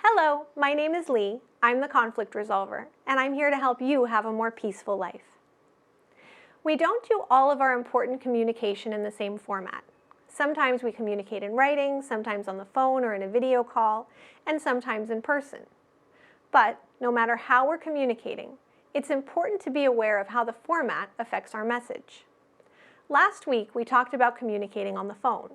Hello, my name is Lee. I'm the conflict resolver, and I'm here to help you have a more peaceful life. We don't do all of our important communication in the same format. Sometimes we communicate in writing, sometimes on the phone or in a video call, and sometimes in person. But no matter how we're communicating, it's important to be aware of how the format affects our message. Last week, we talked about communicating on the phone.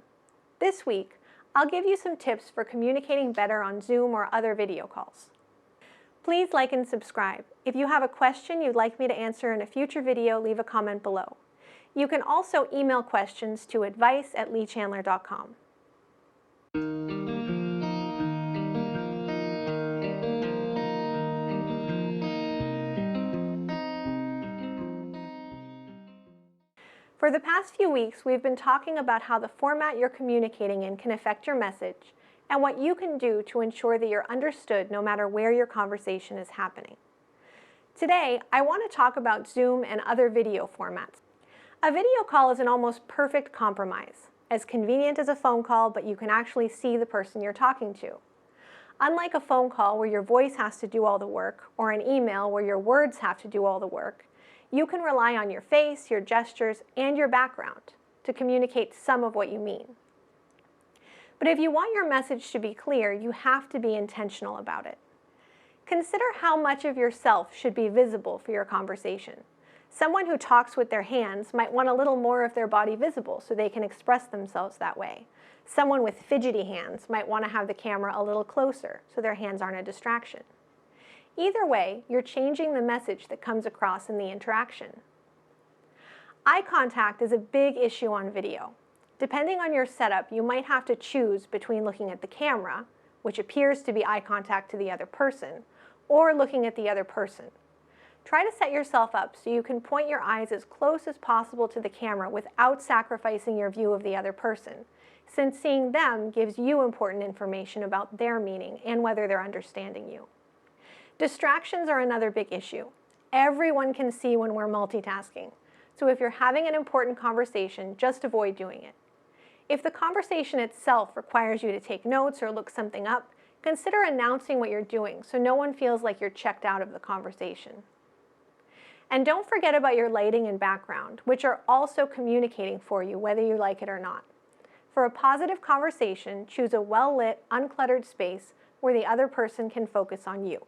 This week, I'll give you some tips for communicating better on Zoom or other video calls. Please like and subscribe. If you have a question you'd like me to answer in a future video, leave a comment below. You can also email questions to advice@leechandler.com. For the past few weeks, we've been talking about how the format you're communicating in can affect your message and what you can do to ensure that you're understood no matter where your conversation is happening. Today, I want to talk about Zoom and other video formats. A video call is an almost perfect compromise, as convenient as a phone call, but you can actually see the person you're talking to. Unlike a phone call where your voice has to do all the work, or an email where your words have to do all the work, you can rely on your face, your gestures, and your background to communicate some of what you mean. But if you want your message to be clear, you have to be intentional about it. Consider how much of yourself should be visible for your conversation. Someone who talks with their hands might want a little more of their body visible so they can express themselves that way. Someone with fidgety hands might want to have the camera a little closer so their hands aren't a distraction. Either way, you're changing the message that comes across in the interaction. Eye contact is a big issue on video. Depending on your setup, you might have to choose between looking at the camera, which appears to be eye contact to the other person, or looking at the other person. Try to set yourself up so you can point your eyes as close as possible to the camera without sacrificing your view of the other person, since seeing them gives you important information about their meaning and whether they're understanding you. Distractions are another big issue. Everyone can see when we're multitasking, so if you're having an important conversation, just avoid doing it. If the conversation itself requires you to take notes or look something up, consider announcing what you're doing so no one feels like you're checked out of the conversation. And don't forget about your lighting and background, which are also communicating for you whether you like it or not. For a positive conversation, choose a well-lit, uncluttered space where the other person can focus on you.